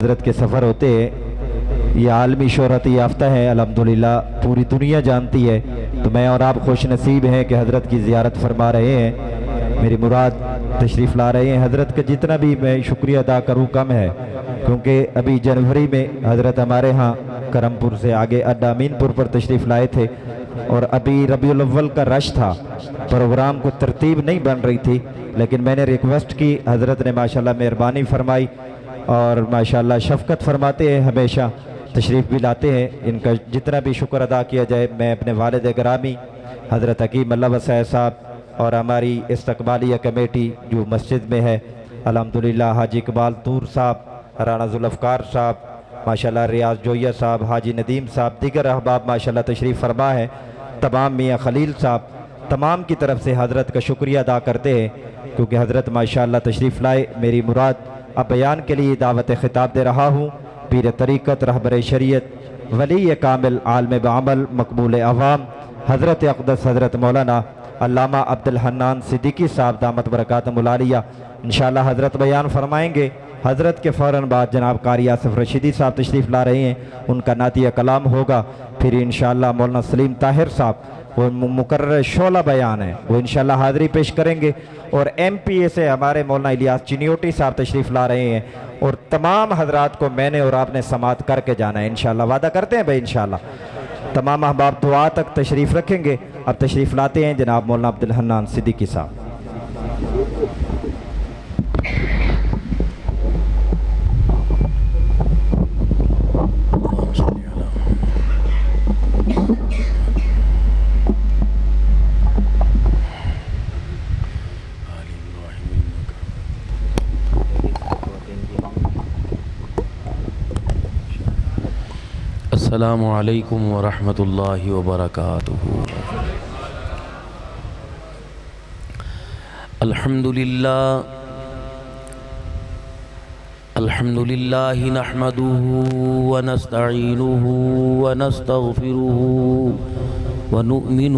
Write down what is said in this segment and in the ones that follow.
حضرت کے سفر ہوتے ہیں، یہ عالمی شہرت یافتہ ہے، الحمدللہ پوری دنیا جانتی ہے۔ تو میں اور آپ خوش نصیب ہیں کہ حضرت کی زیارت فرما رہے ہیں، میری مراد تشریف لا رہے ہیں۔ حضرت کا جتنا بھی میں شکریہ ادا کروں کم ہے، کیونکہ ابھی جنوری میں حضرت ہمارے ہاں کرم پور سے آگے اڈا امین پور پر تشریف لائے تھے، اور ابھی ربیع الاول کا رش تھا، پروگرام کو ترتیب نہیں بن رہی تھی، لیکن میں نے ریکویسٹ کی، حضرت نے ماشاءاللہ مہربانی فرمائی اور ماشاءاللہ شفقت فرماتے ہیں، ہمیشہ تشریف بھی لاتے ہیں۔ ان کا جتنا بھی شکر ادا کیا جائے، میں اپنے والد گرامی حضرت حکیم اللہ وسائے صاحب اور ہماری استقبالیہ کمیٹی جو مسجد میں ہے، الحمدللہ حاجی اقبال طور صاحب، رانا ذوالفقار صاحب، ماشاءاللہ ریاض جویہ صاحب، حاجی ندیم صاحب، دیگر احباب ماشاءاللہ تشریف فرما ہے، تمام میاں خلیل صاحب، تمام کی طرف سے حضرت کا شکریہ ادا کرتے ہیں، کیونکہ حضرت ماشاءاللہ تشریف لائے۔ میری مراد اب بیان کے لیے دعوت خطاب دے رہا ہوں، پیر طریقت، رہبر شریعت، ولی کامل، عالم بعمل، مقبول عوام، حضرت اقدس حضرت مولانا علامہ عبدالحنان صدیقی صاحب دامت برکاتہم العالیہ۔ انشاءاللہ حضرت بیان فرمائیں گے۔ حضرت کے فوراً بعد جناب قاری آصف رشیدی صاحب تشریف لا رہے ہیں، ان کا نعتیہ کلام ہوگا، پھر انشاءاللہ مولانا سلیم طاہر صاحب، وہ مقرر شعلہ بیان ہے، وہ انشاءاللہ حاضری پیش کریں گے، اور ایم پی اے سے ہمارے مولانا الیاس چنیوٹی صاحب تشریف لا رہے ہیں، اور تمام حضرات کو میں نے اور آپ نے سماعت کر کے جانا ہے انشاءاللہ۔ وعدہ کرتے ہیں بھائی انشاءاللہ۔ تمام احباب دعا تک تشریف رکھیں گے۔ اب تشریف لاتے ہیں جناب مولانا عبدالحنان صدیقی صاحب۔ السلام علیکم ورحمۃ اللہ وبرکاتہ۔ الحمد للہ نحمده ونستعینه ونستغفره ونؤمن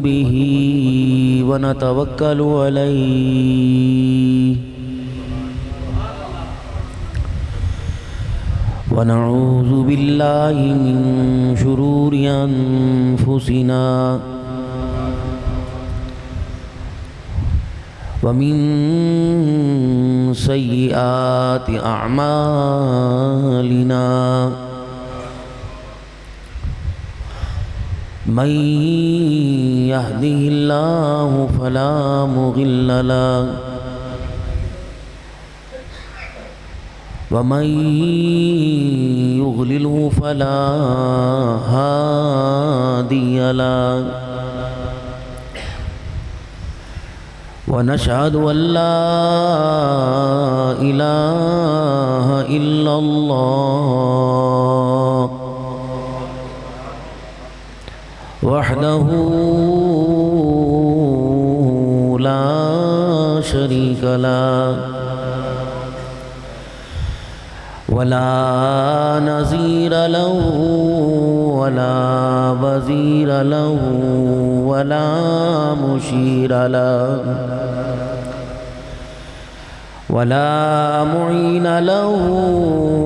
به ونتوکل علیہ ونعوذ باللہ من شرور انفسنا ومن سیئات اعمالنا من یہدہ اللہ فلا مضل له ومن يضلله فلا هادي له ونشهد أن لا إله إلا الله وحده لا شريك له ولا نظير له ولا وزير له ولا مشير له ولا معين له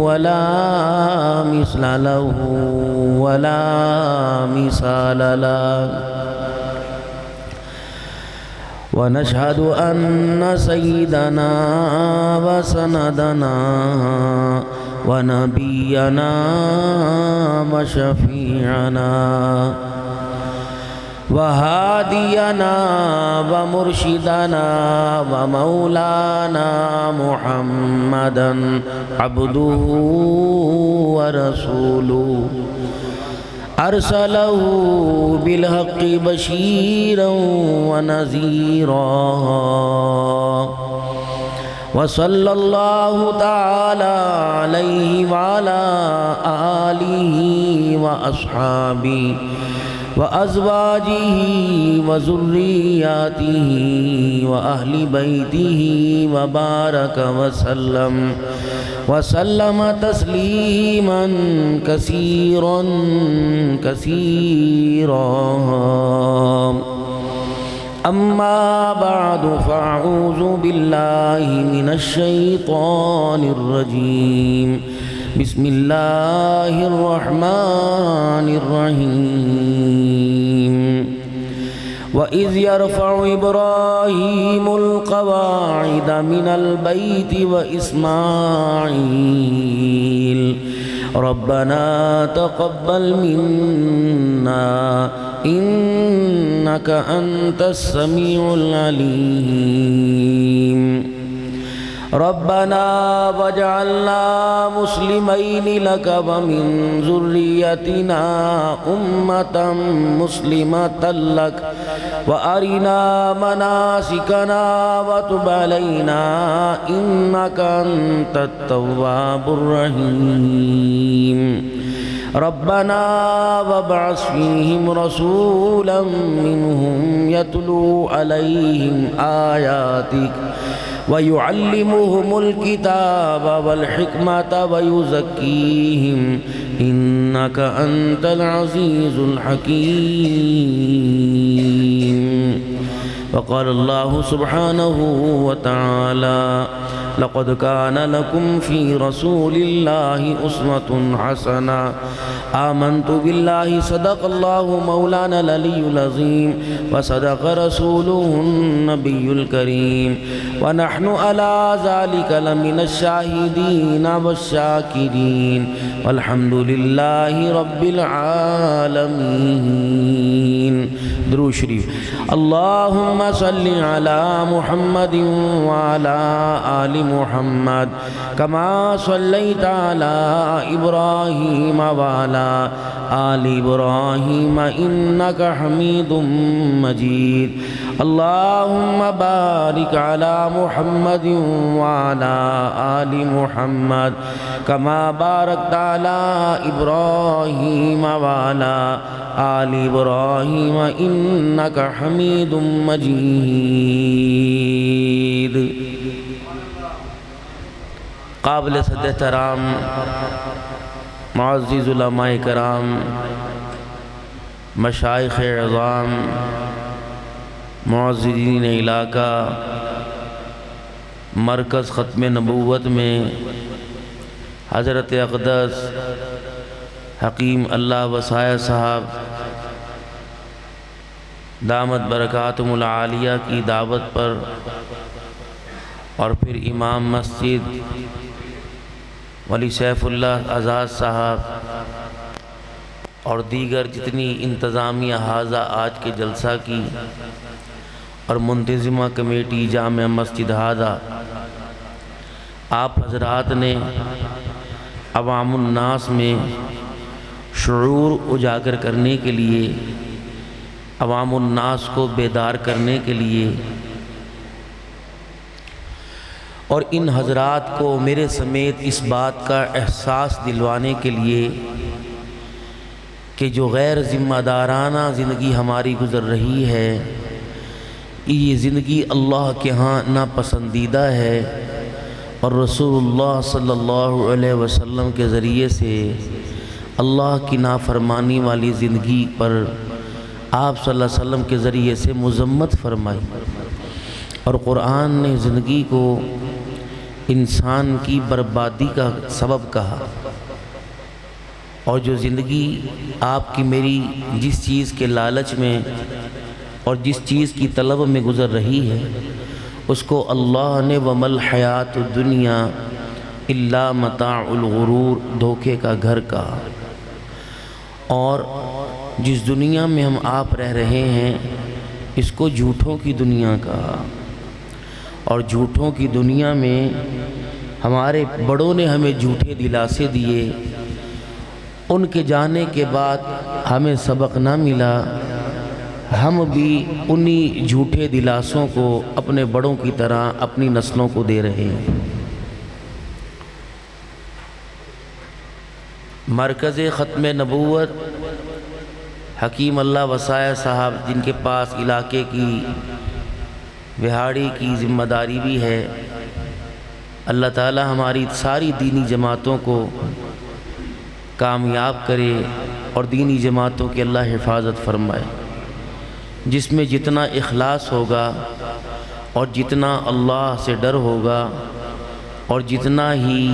ولا مثل له ولا مثال له ونشهد أن سيدنا وسندنا ونبينا وشفيعنا وهادينا ومرشدنا ومولانا محمدا عبده ورسوله أرسله بالحق بشيرا ونذيرا وصلى الله تعالى عليه وعلى آله وأصحابه وأزواجه وذرياته وأهل بيته وبارك وسلم تسليما كثيرا كثيرا أما بعد فأعوذ بالله من الشيطان الرجيم بسم الله الرحمن الرحيم وإذ يرفع إبراهيم القواعد من البيت وإسماعيل ربنا تقبل منا إنك أنت السميع العليم ربنا واجعلنا مسلمين لك ومن ذريتنا أمة مسلمة لك وأرنا مناسكنا وتب علينا إنك أنت التواب الرحيم ربنا وابعث فيهم رسولا منهم يتلو عليهم آياتك ويعلمهم الكتاب والحكمة ويزكيهم إنك أنت العزيز الحكيم وقال الله سبحانه وتعالى لقد كان لكم في رسول الله أسوة حسنة آمنت بالله صدق الله مولانا العلي العظيم وصدق رسوله النبي الكريم ونحن على ذلك لمن الشاهدين والشاكرين والحمد لله رب العالمين درود شریف اللهم صل على محمد وعلى آل محمد كما صليت على إبراهيم وعلى آل إبراهيم إنك حميد مجيد اللهم بارك على محمد وعلى آل محمد كما باركت على إبراهيم وعلى آل إبراهيم إنك حميد مجيد قابل صد احترام معزز علماء کرام مشائخ اعظام معززین علاقہ مرکز ختم نبوت میں حضرت اقدس حکیم اللہ وسائے صاحب دامت برکاتہم العالیہ کی دعوت پر اور پھر امام مسجد ولی سیف اللہ آزاد صاحب اور دیگر جتنی انتظامیہ حاضہ آج کے جلسہ کی اور منتظمہ کمیٹی جامع مسجد حاضہ آپ حضرات نے عوام الناس میں شعور اجاگر کرنے کے لیے عوام الناس کو بیدار کرنے کے لیے اور ان حضرات کو میرے سمیت اس بات کا احساس دلوانے کے لیے کہ جو غیر ذمہ دارانہ زندگی ہماری گزر رہی ہے یہ زندگی اللہ کے ہاں ناپسندیدہ ہے اور رسول اللہ صلی اللہ علیہ وسلم کے ذریعے سے اللہ کی نافرمانی والی زندگی پر آپ صلی اللہ علیہ وسلم کے ذریعے سے مذمت فرمائی اور قرآن نے زندگی کو انسان کی بربادی کا سبب کہا اور جو زندگی آپ کی میری جس چیز کے لالچ میں اور جس چیز کی طلب میں گزر رہی ہے اس کو اللہ نے وَمَا الْحَيَاةُ الدُّنْيَا إِلَّا مَتَاعُ الْغُرُورِ دھوکے کا گھر کہا اور جس دنیا میں ہم آپ رہ رہے ہیں اس کو جھوٹوں کی دنیا کہا اور جھوٹوں کی دنیا میں ہمارے بڑوں نے ہمیں جھوٹے دلاسے دیے ان کے جانے کے بعد ہمیں سبق نہ ملا ہم بھی انہی جھوٹے دلاسوں کو اپنے بڑوں کی طرح اپنی نسلوں کو دے رہے ہیں مرکز ختم نبوت حکیم اللہ وسائے صاحب جن کے پاس علاقے کی وہاڑی کی ذمہ داری بھی ہے اللہ تعالی ہماری ساری دینی جماعتوں کو کامیاب کرے اور دینی جماعتوں کی اللہ حفاظت فرمائے جس میں جتنا اخلاص ہوگا اور جتنا اللہ سے ڈر ہوگا اور جتنا ہی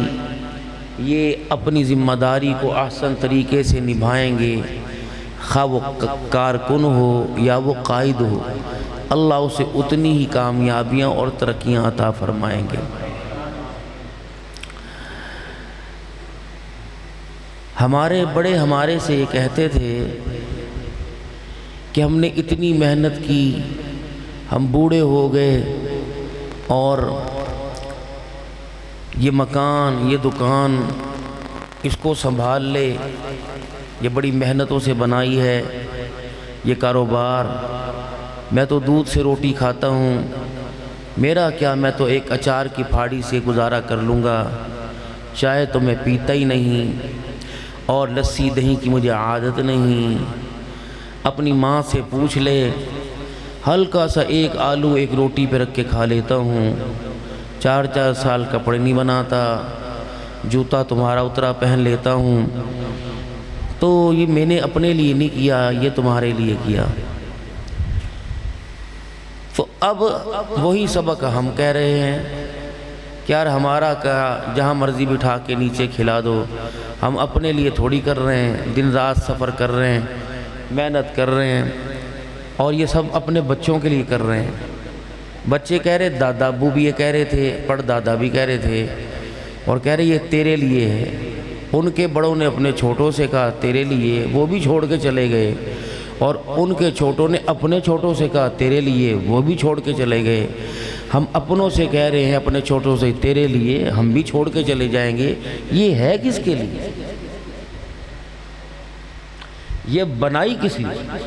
یہ اپنی ذمہ داری کو احسن طریقے سے نبھائیں گے، خواہ وہ کارکن ہو یا وہ قائد ہو، اللہ اسے اتنی ہی کامیابیاں اور ترقیاں عطا فرمائیں گے۔ ہمارے بڑے ہمارے سے یہ کہتے تھے کہ ہم نے اتنی محنت کی، ہم بوڑھے ہو گئے اور یہ مکان، یہ دکان، اس کو سنبھال لے، یہ بڑی محنتوں سے بنائی ہے یہ کاروبار، میں تو دودھ سے روٹی کھاتا ہوں، میرا کیا، میں تو ایک اچار کی پھاڑی سے گزارا کر لوں گا، چائے تو میں پیتا ہی نہیں اور لسی دہی کی مجھے عادت نہیں۔ اپنی ماں سے پوچھ لے، ہلکا سا ایک آلو ایک روٹی پہ رکھ کے کھا لیتا ہوں، 4 سال کپڑے نہیں بناتا، جوتا تمہارا اترا پہن لیتا ہوں، تو یہ میں نے اپنے لیے نہیں کیا، یہ تمہارے لیے کیا۔ تو اب وہی سبق ہم کہہ رہے ہیں کہ یار ہمارا کیا، جہاں مرضی بٹھا کے نیچے کھلا دو، ہم اپنے لیے تھوڑی کر رہے ہیں، دن رات سفر کر رہے ہیں، محنت کر رہے ہیں، اور یہ سب اپنے بچوں کے لیے کر رہے ہیں۔ بچے کہہ رہے، دادا ابو بھی یہ کہہ رہے تھے، پڑ دادا بھی کہہ رہے تھے، اور کہہ رہے یہ تیرے لیے ہے۔ ان کے بڑوں نے اپنے چھوٹوں سے کہا تیرے لیے، وہ بھی چھوڑ کے چلے گئے، اور ان کے چھوٹوں نے اپنے چھوٹوں سے کہا تیرے لیے، وہ بھی چھوڑ کے چلے گئے۔ ہم اپنوں سے کہہ رہے ہیں اپنے چھوٹوں سے تیرے لیے، ہم بھی چھوڑ کے چلے جائیں گے۔ یہ ہے کس کے لیے؟ یہ بنائی کس لیے؟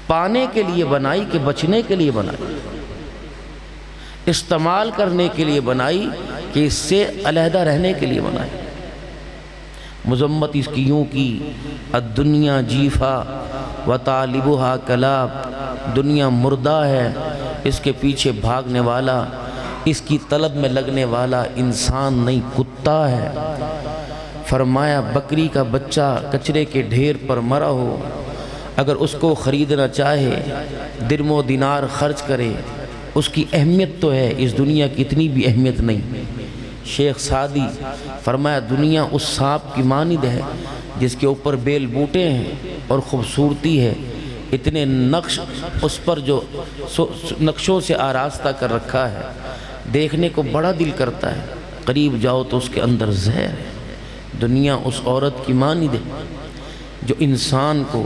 پانے کے لیے بنائی کہ بچنے کے لیے بنائی؟ استعمال کرنے کے لیے بنائی کہ اس سے علیحدہ رہنے کے لیے بنائی؟ مذمت اس کی یوں کی، الدنیا جیفا و طالبها کلاب، دنیا مردہ ہے، اس کے پیچھے بھاگنے والا، اس کی طلب میں لگنے والا انسان نہیں، کتا ہے۔ فرمایا بکری کا بچہ کچرے کے ڈھیر پر مرا ہو، اگر اس کو خریدنا چاہے، درم و دینار خرچ کرے، اس کی اہمیت تو ہے، اس دنیا کی اتنی بھی اہمیت نہیں۔ شیخ سعدی فرمایا دنیا اس سانپ کی مانند ہے جس کے اوپر بیل بوٹے ہیں اور خوبصورتی ہے، اتنے نقش اس پر جو نقشوں سے آراستہ کر رکھا ہے، دیکھنے کو بڑا دل کرتا ہے، قریب جاؤ تو اس کے اندر زہر ہے۔ دنیا اس عورت کی مانند ہے جو انسان کو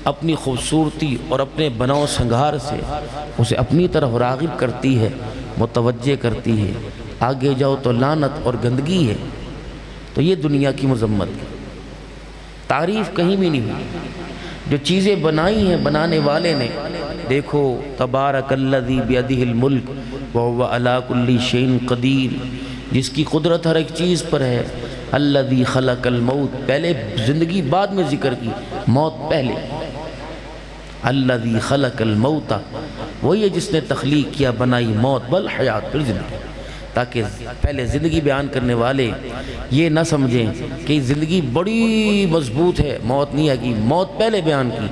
اپنی خوبصورتی اور اپنے بناؤ سنگھار سے اسے اپنی طرف راغب کرتی ہے، متوجہ کرتی ہے، آگے جاؤ تو لعنت اور گندگی ہے۔ تو یہ دنیا کی مذمت ہے، تعریف کہیں بھی نہیں ہوئی۔ جو چیزیں بنائی ہیں بنانے والے نے، دیکھو تبارک الذی بیدہ الملک وہو علی کل شیء قدیر، جس کی قدرت ہر ایک چیز پر ہے۔ الذی خلق الموت، پہلے زندگی بعد میں ذکر کی، موت پہلے۔ الذی خلق الموت، وہی ہے جس نے تخلیق کیا، بنائی موت، والحیات، پھر زندگی، تاکہ پہلے زندگی بیان کرنے والے یہ نہ سمجھیں کہ زندگی بڑی مضبوط ہے، موت نہیں آئے گی، موت پہلے بیان کی۔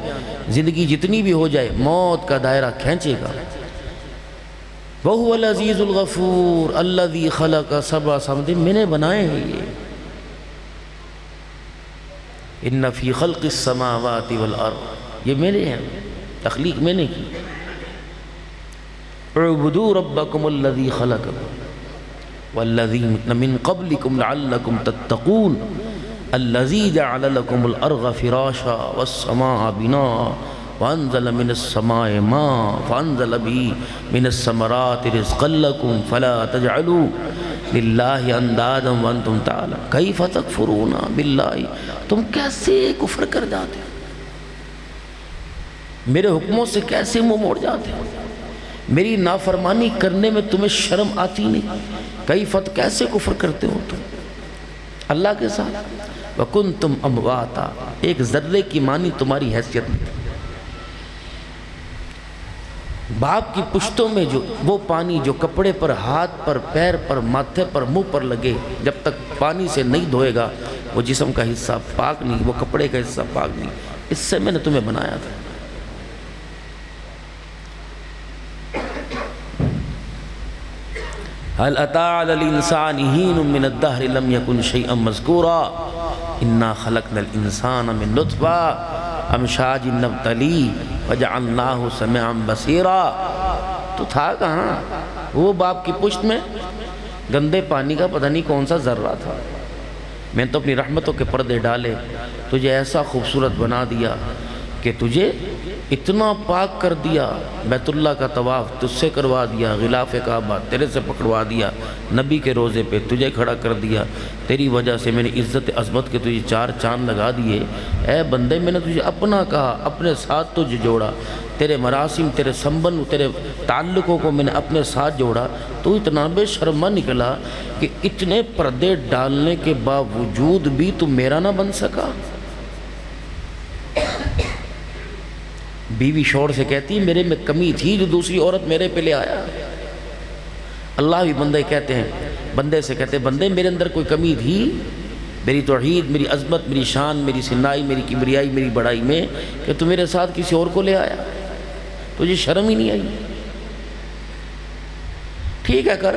زندگی جتنی بھی ہو جائے موت کا دائرہ کھینچے گا۔ وَهُوَ الْعَزِيزُ الْغَفُورُ الَّذِي خَلَقَ سَبْعَ سَمَاوَاتٍ، میں نے بنائے ہیں یہ۔ ان فی خلق السماوات والارض، یہ میرے ہیں، تخلیق میں نے کی۔ اعبدوا ربکم الذی خلقکم والذین من قبلکم لعلکم تتقون الذی جعل لکم الارض فراشا والسماء بناء وانزل من السماء ماء فانزل به من الثمرات رزقا لکم فلا تجعلوا للہ اندادا وانتم تعلمون کیف تکفرون باللہ، تم کیسے کفر کر جاتے ہو، میرے حکموں سے کیسے منہ موڑ جاتے ہو، میری نافرمانی کرنے میں تمہیں شرم آتی نہیں، کیف کیسے کفر کرتے ہو تم اللہ کے ساتھ۔ وَكُنْتُمْ أَمْوَاتًا، ایک ذرے کی مانی تمہاری حیثیت نہیں۔ باپ کی پشتوں میں جو وہ پانی جو کپڑے پر، ہاتھ پر، پیر پر، ماتھے پر، منہ پر لگے، جب تک پانی سے نہیں دھوئے گا وہ جسم کا حصہ پاک نہیں، وہ کپڑے کا حصہ پاک نہیں۔ اس سے میں نے تمہیں بنایا تھا۔ هل أتى على الإنسان حين من الدهر لم يكن شيئا مذكورا إنا خلقنا الإنسان من نطفة أمشاج نبتليه وجعلناه سميعا بصيرا. تو تھا کہاں؟ وہ باپ کی پشت میں گندے پانی کا پتہ نہیں کون سا ذرہ تھا. میں تو اپنی رحمتوں کے پردے ڈالے، تجھے ایسا خوبصورت بنا دیا کہ تجھے اتنا پاک کر دیا. بیت اللہ کا طواف تجھ سے کروا دیا، غلاف کعبہ تیرے سے پکڑوا دیا، نبی کے روزے پہ تجھے کھڑا کر دیا. تیری وجہ سے میں نے عزت عظمت کے تجھے 4 چاند لگا دیے. اے بندے میں نے تجھے اپنا کہا، اپنے ساتھ تجھے جوڑا، تیرے مراسم، تیرے سنبھل، تیرے تعلقوں کو میں نے اپنے ساتھ جوڑا. تو اتنا بے شرما نکلا کہ اتنے پردے ڈالنے کے باوجود بھی تو میرا نہ بن سکا. بیوی شوہر سے کہتی میرے میں کمی تھی جو دوسری عورت میرے پہ لے آیا. اللہ بھی بندے سے کہتے بندے میرے اندر کوئی کمی تھی، میری توحید، میری عظمت، میری شان، میری سنائی، میری کبریائی، میری بڑائی میں، کہ تو میرے ساتھ کسی اور کو لے آیا، تجھے شرم ہی نہیں آئی؟ ٹھیک ہے کر.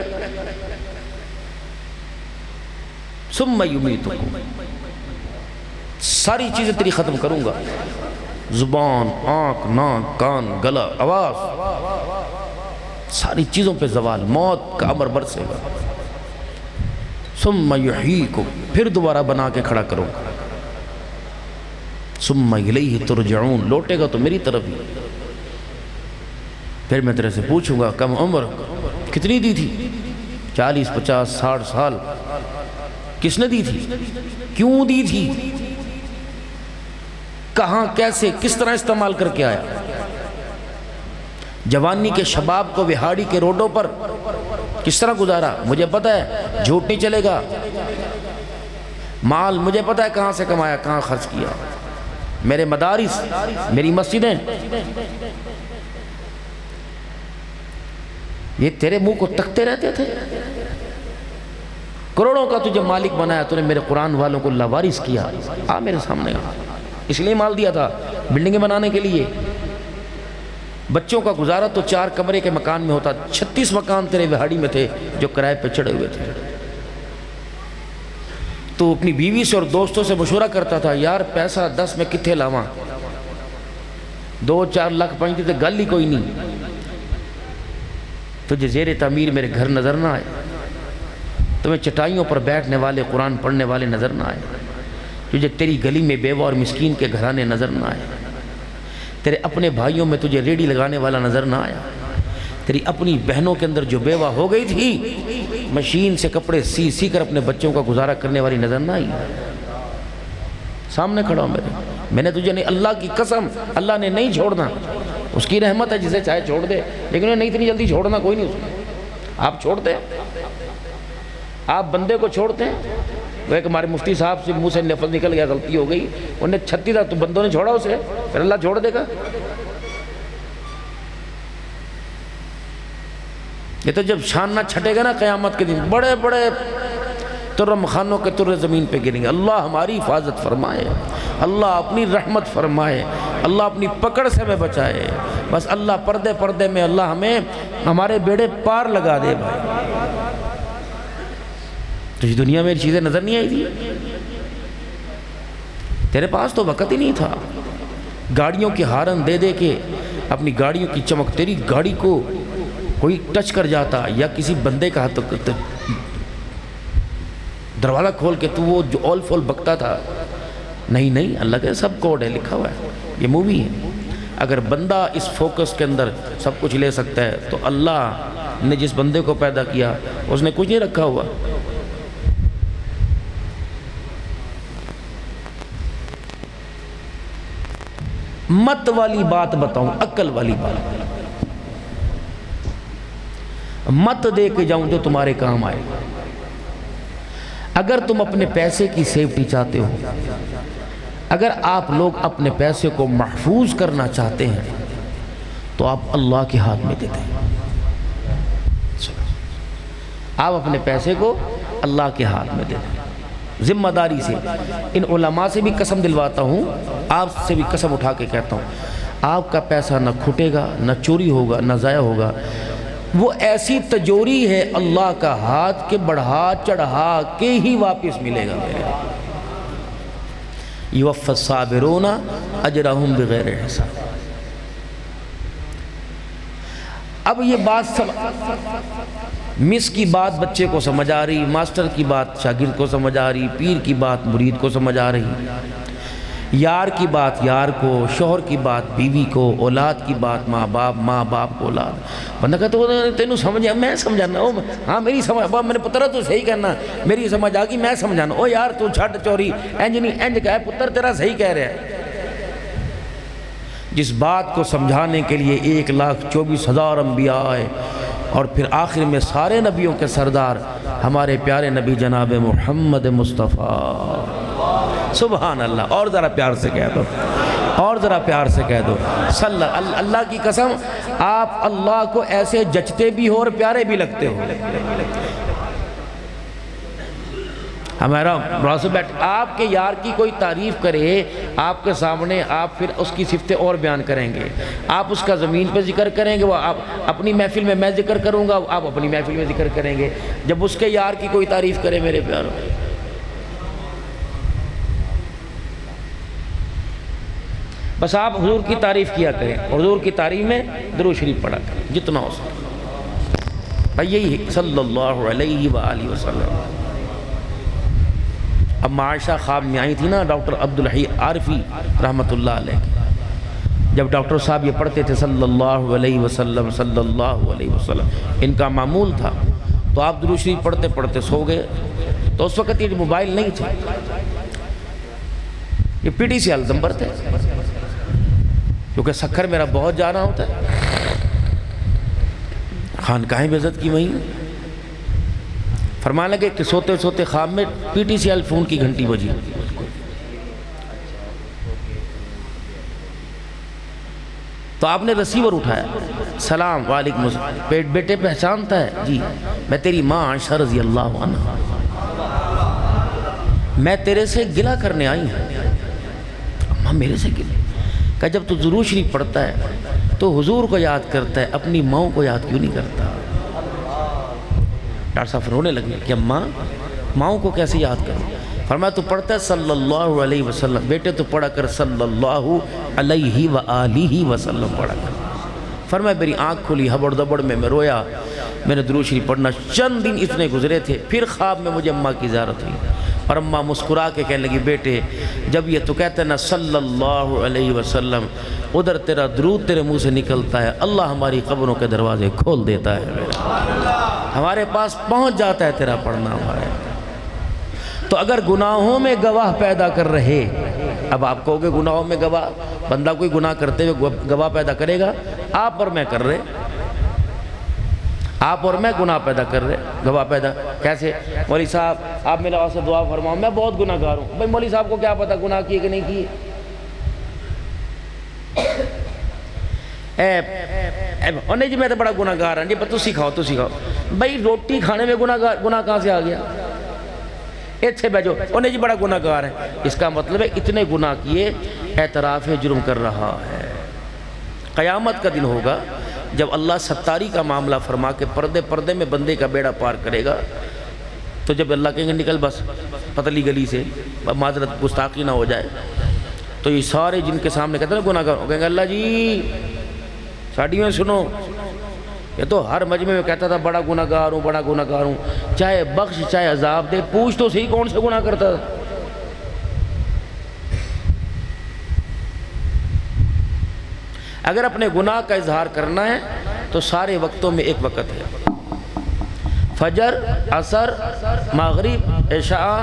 ثم یمیتکم، ساری چیزیں تیری ختم کروں گا، زبان، آنکھ، ناک، کان، گلا، آواز، ساری چیزوں پہ زوال، موت کا امر برسے گا. ثم یحییکم، پھر دوبارہ بنا کے کھڑا کروں گا. ثم الیہ ترجعون، لوٹے گا تو میری طرف ہی. پھر میں تیرے سے پوچھوں گا کم عمر کتنی دی تھی؟ 40، 50، 60 سال. کس نے دی تھی؟ کیوں دی تھی؟ کہاں، کیسے، کس طرح استعمال کر کے آیا؟ جوانی کے شباب کو وہاڑی کے روڈوں پر کس طرح گزارا؟ مجھے پتہ ہے جھوٹ نہیں چلے گا. مال مجھے پتہ ہے کہاں سے کمایا، کہاں خرچ کیا. میرے مدارس، میری مسجدیں، یہ تیرے منہ کو تکتے رہتے تھے. کروڑوں کا تجھے مالک بنایا، تو نے میرے قرآن والوں کو لاوارث کیا. آ میرے سامنے، اس لیے مال دیا تھا بلڈنگیں بنانے کے لیے. بچوں کا گزارا تو 4 کمرے کے مکان میں ہوتا، 36 مکان تیرے وہاڑی میں تھے جو کرائے پہ چڑھے ہوئے تھے. تو اپنی بیوی سے اور دوستوں سے مشورہ کرتا تھا، یار پیسہ 10 میں کتنے لاواں، 2-4 لاکھ پہنچتے تھے، گل ہی کوئی نہیں. تجھے زیر تعمیر میرے گھر نظر نہ آئے، تمہیں چٹائیوں پر بیٹھنے والے قرآن پڑھنے والے نظر نہ آئے، تجھے تیری گلی میں بیوہ اور مسکین کے گھرانے نظر نہ آئے، تیرے اپنے بھائیوں میں تجھے ریڑھی لگانے والا نظر نہ آیا، تیری اپنی بہنوں کے اندر جو بیوہ ہو گئی تھی مشین سے کپڑے سی کر اپنے بچوں کا گزارا کرنے والی نظر نہ آئی. سامنے کھڑا ہوں میں نے تجھے نہیں، اللہ کی قسم اللہ نے نہیں چھوڑنا. اس کی رحمت ہے، جسے چاہے چھوڑ دے، لیکن انہیں نہیں اتنی جلدی چھوڑنا کوئی نہیں. اس میں آپ چھوڑتے ہیں، آپ بندے کو چھوڑتے ہیں. وہ ایک ہمارے مفتی صاحب سے منہ سے لفظ نکل گیا، غلطی ہو گئی، انہیں 36 تھا تو بندوں نے چھوڑا اسے، پھر اللہ چھوڑ دے گا؟ یہ تو جب شان نہ چھٹے گا نا قیامت کے دن، بڑے بڑے ترم خانوں کے ترے زمین پہ گریں گے. اللہ ہماری حفاظت فرمائے، اللہ اپنی رحمت فرمائے، اللہ اپنی پکڑ سے ہمیں بچائے. بس اللہ پردے پردے میں اللہ ہمیں ہمارے بیڑے پار لگا دے. بھائی تجھے دنیا میں چیزیں نظر نہیں آئی تھی؟ تیرے پاس تو وقت ہی نہیں تھا. گاڑیوں کی ہارن دے دے کے اپنی گاڑیوں کی چمک، تیری گاڑی کو کوئی ٹچ کر جاتا یا کسی بندے کا ہاتھ دروازہ کھول کے تو وہ جو اول فول بکتا تھا. نہیں، اللہ کے سب کوڈ ہے، لکھا ہوا ہے، یہ مووی ہے. اگر بندہ اس فوکس کے اندر سب کچھ لے سکتا ہے تو اللہ نے جس بندے کو پیدا کیا اس نے کچھ نہیں رکھا ہوا. مت والی بات بتاؤں، عقل والی بات. مت دے کے جاؤں جو تمہارے کام آئے. اگر تم اپنے پیسے کی سیفٹی چاہتے ہو، اگر آپ لوگ اپنے پیسے کو محفوظ کرنا چاہتے ہیں تو آپ اللہ کے ہاتھ میں دے دیں. آپ اپنے پیسے کو اللہ کے ہاتھ میں دے دیں ذمہ داری سے. ان علماء سے بھی قسم دلواتا ہوں، آپ سے بھی قسم اٹھا کے کہتا ہوں، آپ کا پیسہ نہ کھٹے گا، نہ چوری ہوگا، نہ ضائع ہوگا. وہ ایسی تجوری ہے اللہ کا ہاتھ کے بڑھا چڑھا کے ہی واپس ملے گا میرے یوفی الصابرون اجرہم بغیر حساب۔ اب یہ بات سب مس کی بات بچے کو سمجھ آ رہی، ماسٹر کی بات شاگرد کو سمجھ آ رہی، پیر کی بات مرید کو سمجھ آ رہی، یار کی بات یار کو، شوہر کی بات بیوی کو، اولاد کی بات ماں باپ کو اولاد۔ بندہ کہتا ہے تینوں سمجھا میں سمجھانا، ہاں میری سمجھ ابا میرے پتر تو صحیح کرنا، میری سمجھ آ گئی میں سمجھانا، او یار تو چھٹ چوری انج نہیں انج کہا ہے، پتر تیرا صحیح کہہ رہا ہے۔ جس بات کو سمجھانے کے لیے 1,24,000 انبیاء آئے اور پھر آخر میں سارے نبیوں کے سردار ہمارے پیارے نبی جناب محمد مصطفیٰ، سبحان اللہ، اور ذرا پیار سے کہہ دو، اور ذرا پیار سے کہہ دو، اللہ کی قسم آپ اللہ کو ایسے جچتے بھی ہو اور پیارے بھی لگتے ہو۔ ہمارا راسو بیٹھ آپ کے یار کی کوئی تعریف کرے آپ کے سامنے، آپ پھر اس کی صفتیں اور بیان کریں گے، آپ اس کا زمین پہ ذکر کریں گے، وہ آپ اپنی محفل میں میں ذکر کروں گا، آپ اپنی محفل میں ذکر کریں گے، جب اس کے یار کی کوئی تعریف کرے میرے پیاروں، بس آپ حضور کی تعریف کیا کریں، حضور کی تعریف میں درود شریف پڑھا کریں جتنا ہو سکے، بھائی یہی صلی اللہ علیہ وآلہ وسلم۔ اب عائشہ خواب میں آئی تھی نا ڈاکٹر عبدالحی عارفی رحمۃ اللہ علیہ، جب ڈاکٹر صاحب یہ پڑھتے تھے صلی اللہ علیہ وسلم صلی اللہ علیہ وسلم، ان کا معمول تھا، تو آپ درود شریف پڑھتے پڑھتے سو گئے، تو اس وقت یہ موبائل نہیں تھے، یہ P T C L number تھے، کیونکہ سکھر میرا بہت جانا ہوتا ہے، خانقاہیں بعزت کی وہیں، فرمانے لگے کہ سوتے سوتے خواب میں P T C L phone کی گھنٹی بجی، تو آپ نے ریسیور اٹھایا، سلام وعلیکم السلام، بیٹے پہچانتا ہے؟ جی میں تیری ماں عائشہ رضی اللہ عنہ، میں تیرے سے گلہ کرنے آئی ہوں۔ اماں میرے سے گلہ؟ کہ جب تو درود شریف پڑھتا ہے تو حضور کو یاد کرتا ہے، اپنی ماں کو یاد کیوں نہیں کرتا؟ ڈاکٹر صاحب رونے لگے کہ اماں ماؤں کو کیسے یاد کروں؟ فرمایا تو پڑھتا ہے صلی اللہ علیہ وسلم، بیٹے تو پڑھا کر صلی اللہ علیہ وآلہ وسلم پڑھا کر۔ فرمایا میری آنکھ کھلی، ہبڑ دبڑ میں رویا، میں نے درود شریف پڑھنا، چند دن اتنے گزرے تھے، پھر خواب میں مجھے اماں کی زیارت ہوئی، اور اماں مسکرا کے کہنے لگی بیٹے جب یہ تو کہتا ہے نا صلی اللہ علیہ وسلم، ادھر تیرا درود تیرے منہ سے نکلتا ہے، اللہ ہماری قبروں کے دروازے کھول دیتا ہے، ہمارے پاس پہنچ جاتا ہے تیرا پڑھنا ہمارے۔ تو اگر گناہوں میں گواہ پیدا کر رہے، اب آپ کہو گے گناہوں میں گواہ، بندہ کوئی گناہ کرتے ہوئے گواہ پیدا کرے گا؟ آپ اور میں کر رہے، آپ اور میں گناہ پیدا کر رہے، گواہ پیدا کیسے؟ مولوی صاحب آپ میرے واسطے دعا فرماؤ، میں بہت گناہ گار ہوں۔ بھائی مولوی صاحب کو کیا پتا گناہ کیے کہ نہیں کیے؟ نہیں جی میں تو بڑا گناہ گار ہوں، جی تو سکھاؤ تو سکھاؤ۔ بھائی روٹی کھانے میں گناہ کہاں سے آ گیا؟ ایتھے بیجو انہیں جی بڑا گناہ گار ہے، اس کا مطلب ہے اتنے گناہ کیے، اعتراف جرم کر رہا ہے۔ قیامت کا دن ہوگا جب اللہ ستاری کا معاملہ فرما کے پردے میں بندے کا بیڑا پار کرے گا، تو جب اللہ کہیں گے نکل بس پتلی گلی سے، معذرت گستاخی نہ ہو جائے، تو یہ سارے جن کے سامنے کہتے ہیں نا گناہ گار، کہیں گے اللہ جی ساڑھی میں سنو، یہ تو ہر مجمع میں کہتا تھا بڑا گناہ گار ہوں بڑا گناہ گار ہوں، چاہے بخش چاہے عذاب دے، پوچھ تو صحیح کون سے گناہ کرتا تھا؟ اگر اپنے گناہ کا اظہار کرنا ہے تو سارے وقتوں میں ایک وقت ہے، فجر، عصر، مغرب، عشاء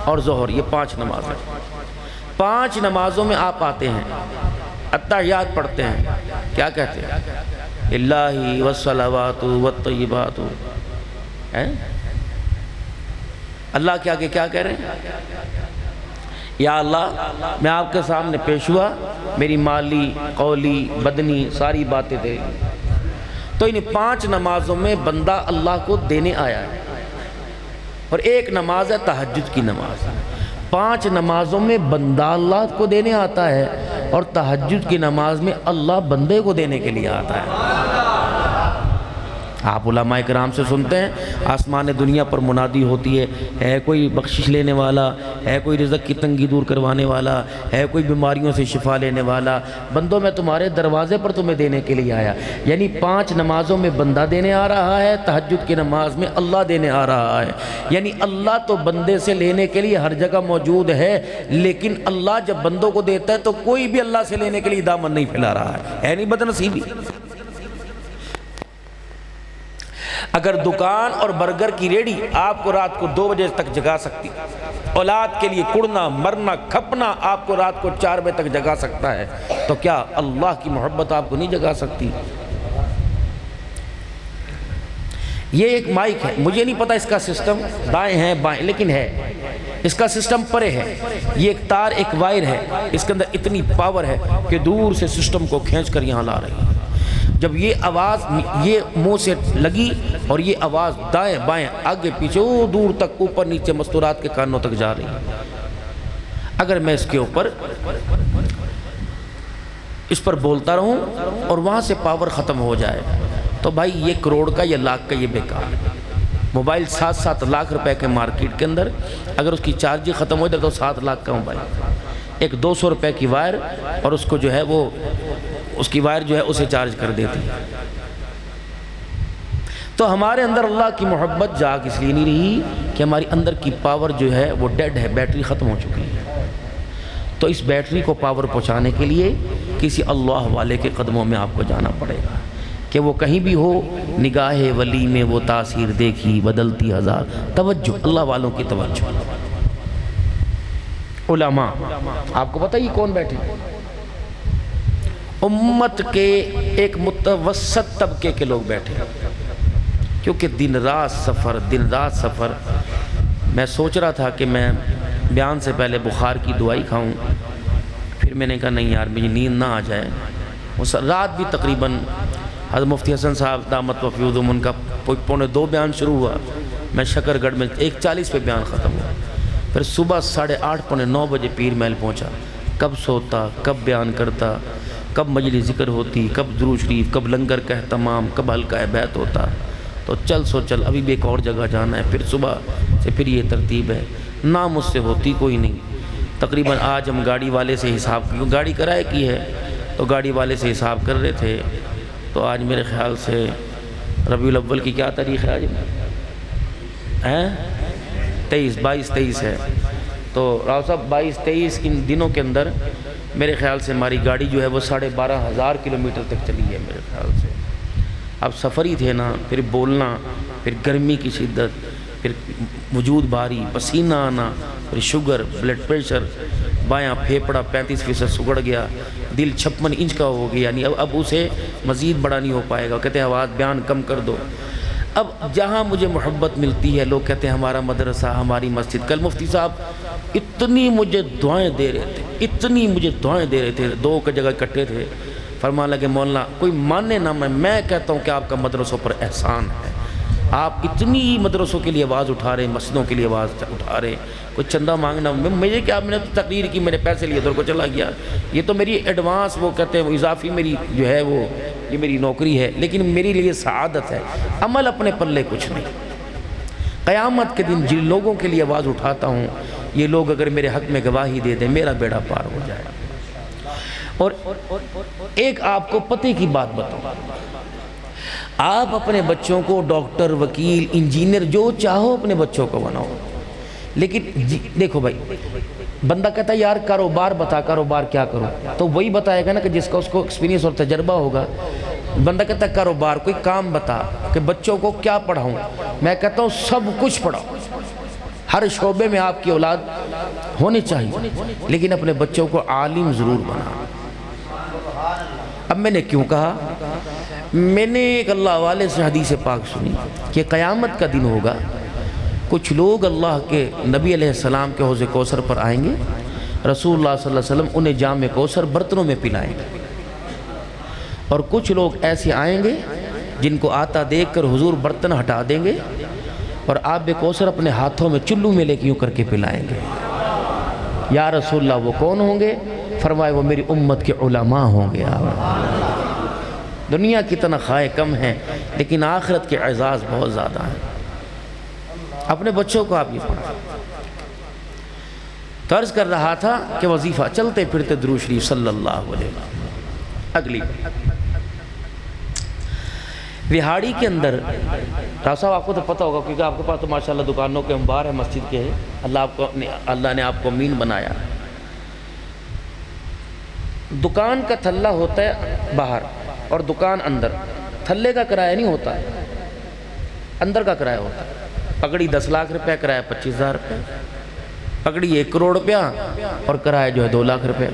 اور ظہر، یہ 5 نمازیں، 5 نمازوں میں آپ آتے ہیں، اتحیات پڑھتے ہیں، کیا کہتے ہیں؟ الہی والصلوات والطیبات، اللہ کے آگے کیا کہہ رہے ہیں؟ یا اللہ میں آپ کے سامنے پیش ہوا، میری مالی قولی بدنی ساری باتیں تیری، تو ان 5 نمازوں میں بندہ اللہ کو دینے آیا ہے، اور ایک نماز ہے تہجد کی نماز، 5 نمازوں میں بندہ اللہ کو دینے آتا ہے، اور تہجد کی نماز میں اللہ بندے کو دینے کے لیے آتا ہے۔ آپ علماء کرام سے سنتے ہیں آسمان دنیا پر منادی ہوتی ہے کوئی بخشش لینے والا، ہے کوئی رزق کی تنگی دور کروانے والا، ہے کوئی بیماریوں سے شفا لینے والا، بندوں میں تمہارے دروازے پر تمہیں دینے کے لیے آیا۔ یعنی 5 نمازوں میں بندہ دینے آ رہا ہے، تہجد کی نماز میں اللہ دینے آ رہا ہے۔ یعنی اللہ تو بندے سے لینے کے لیے ہر جگہ موجود ہے، لیکن اللہ جب بندوں کو دیتا ہے تو کوئی بھی اللہ سے لینے کے لیے دامن نہیں پھیلا رہا ہے نہیں بد نصیبی۔ اگر دکان اور برگر کی ریڑھی آپ کو رات کو 2 بجے تک جگا سکتی، اولاد کے لیے کڑنا مرنا کھپنا آپ کو رات کو 4 بجے تک جگا سکتا ہے، تو کیا اللہ کی محبت آپ کو نہیں جگا سکتی؟ یہ ایک مائک ہے، مجھے نہیں پتا اس کا سسٹم دائیں ہیں بائیں، لیکن ہے اس کا سسٹم پرے ہے، یہ ایک تار ایک وائر ہے، اس کے اندر اتنی پاور ہے کہ دور سے سسٹم کو کھینچ کر یہاں لا رہی ہے۔ جب یہ آواز یہ منہ سے لگی اور یہ آواز دائیں بائیں آگے پیچھے دور تک اوپر نیچے مستورات کے کانوں تک جا رہی ہے، اگر میں اس کے اوپر اس پر بولتا رہوں اور وہاں سے پاور ختم ہو جائے تو بھائی یہ کروڑ کا یا لاکھ کا یہ بیکار ہے۔ موبائل 7 لاکھ روپے کے مارکیٹ کے اندر اگر اس کی چارج ختم ہو جائے تو 7 لاکھ کا موبائل، ایک 200 روپے کی وائر اور اس کو جو ہے وہ اس کی وائر جو ہے اسے چارج کر دیتی ہے۔ تو ہمارے اندر اللہ کی محبت جاگ اس لیے نہیں رہی کہ ہماری اندر کی پاور جو ہے وہ ڈیڈ ہے، بیٹری ختم ہو چکی ہے۔ تو اس بیٹری کو پاور پہنچانے کے لیے کسی اللہ والے کے قدموں میں آپ کو جانا پڑے گا کہ وہ کہیں بھی ہو، نگاہ ولی میں وہ تاثیر دیکھی بدلتی ہزار، توجہ اللہ والوں کی توجہ۔ علماء آپ کو پتہ یہ کون بیٹھے؟ امت کے ایک متوسط طبقے کے لوگ بیٹھے، کیونکہ دن رات سفر۔ میں سوچ رہا تھا کہ میں بیان سے پہلے بخار کی دوائی کھاؤں، پھر میں نے کہا نہیں یار مجھے نیند نہ آ جائے۔ رات بھی تقریباً حضرت مفتی حسن صاحب دامت و فیوضہم ان کا 2:45 بیان شروع ہوا، میں شکر گڑھ میں 1:40 پہ بیان ختم ہوا، پھر صبح 8:30 پونے 9 بجے پیر محل پہنچا۔ کب سوتا، کب بیان کرتا، کب مجلس ذکر ہوتی، کب درود شریف، کب لنگر کا اہتمام، کب حلقہ بیعت ہوتا، تو چل ابھی بھی ایک اور جگہ جانا ہے، پھر صبح سے پھر یہ ترتیب ہے، نہ مجھ سے ہوتی کوئی نہیں۔ تقریباً آج ہم گاڑی والے سے حساب، کیوں گاڑی کرائے کی ہے تو گاڑی والے سے حساب کر رہے تھے، تو آج میرے خیال سے ربیع الاول کی کیا تاریخ ہے آج؟ 22-23 ہے، تو راؤ صاحب 22-23 ان دنوں کے اندر میرے خیال سے ہماری گاڑی جو ہے وہ 12,500 کلومیٹر تک چلی ہے میرے خیال سے۔ اب سفر ہی تھے نا، پھر بولنا، پھر گرمی کی شدت، پھر وجود بھاری، پسینہ آنا، پھر شوگر، بلڈ پریشر، بایاں پھیپڑا 35% سگڑ گیا، دل 56 انچ کا ہو گیا، یعنی اب اسے مزید بڑا نہیں ہو پائے گا، کہتے ہیں آواز بیان کم کر دو۔ اب جہاں مجھے محبت ملتی ہے لوگ کہتے ہیں ہمارا مدرسہ، ہماری مسجد۔ کل مفتی صاحب اتنی مجھے دعائیں دے رہے تھے، 2 کی جگہ اکٹھے تھے، فرمان لگے مولانا کوئی مانے نہ میں کہتا ہوں کہ آپ کا مدرسوں پر احسان ہے، آپ اتنی مدرسوں کے لیے آواز اٹھا رہے ہیں، مسجدوں کے لیے آواز اٹھا رہے ہیں، کوئی چندہ مانگنا مجھے کیا، میں نے تو تقریر کی، میں نے پیسے لیے ادھر کو چلا گیا، یہ تو میری ایڈوانس وہ کہتے ہیں اضافی میری جو ہے وہ یہ میری نوکری ہے، لیکن میری لیے سعادت ہے، عمل اپنے پلے کچھ نہیں۔ قیامت کے دن جن لوگوں کے لیے آواز اٹھاتا ہوں یہ لوگ اگر میرے حق میں گواہی دے دیں میرا بیڑا پار ہو جائے۔ اور ایک آپ کو پتے کی بات بتاؤں، آپ اپنے بچوں کو ڈاکٹر، وکیل، انجینئر جو چاہو اپنے بچوں کو بناؤ، لیکن دیکھو بھائی بندہ کہتا ہے یار کاروبار بتا، کاروبار کیا کروں، تو وہی بتائے گا نا کہ جس کا اس کو ایکسپیرینس اور تجربہ ہوگا۔ بندہ کہتا ہے کاروبار، کوئی کام بتا کہ بچوں کو کیا پڑھاؤں، میں کہتا ہوں سب کچھ پڑھاؤ، ہر شعبے میں آپ کی اولاد ہونی چاہیے، لیکن اپنے بچوں کو عالم ضرور بنا۔ اب میں نے کیوں کہا، میں نے ایک اللہ والے سے حدیث پاک سنی کہ قیامت کا دن ہوگا، کچھ لوگ اللہ کے نبی علیہ السلام کے حوض کوثر پر آئیں گے، رسول اللہ صلی اللہ علیہ وسلم انہیں جام کوثر برتنوں میں پلائیں گے، اور کچھ لوگ ایسے آئیں گے جن کو آتا دیکھ کر حضور برتن ہٹا دیں گے اور آب کوثر اپنے ہاتھوں میں چلو میں لے کے یوں کر کے پلائیں گے۔ یا رسول اللہ وہ کون ہوں گے؟ فرمائے وہ میری امت کے علماء ہوں گے۔ دنیا کی تنخواہیں کم ہیں لیکن آخرت کے اعزاز بہت زیادہ ہیں. اپنے بچوں کو آپ یہ پڑھیں. طرز کر رہا تھا کہ وظیفہ چلتے پھرتے درود شریف صلی اللہ علیہ وسلم. اگلی وہاڑی کے اندر ڈاکٹر صاحب آپ کو تو پتہ ہوگا کیونکہ آپ کے پاس تو ماشاءاللہ دکانوں کے انبار ہے مسجد کے. اللہ نے آپ کو امین بنایا. دکان کا تھلا ہوتا ہے باہر اور دکان اندر. تھلے کا کرایہ نہیں ہوتا ہے, اندر کا کرایہ ہوتا ہے. پگڑی 10 لاکھ روپے, کرایہ 25,000 روپے. پگڑی 1 کروڑ روپیہ اور کرایہ جو ہے 2 لاکھ روپے.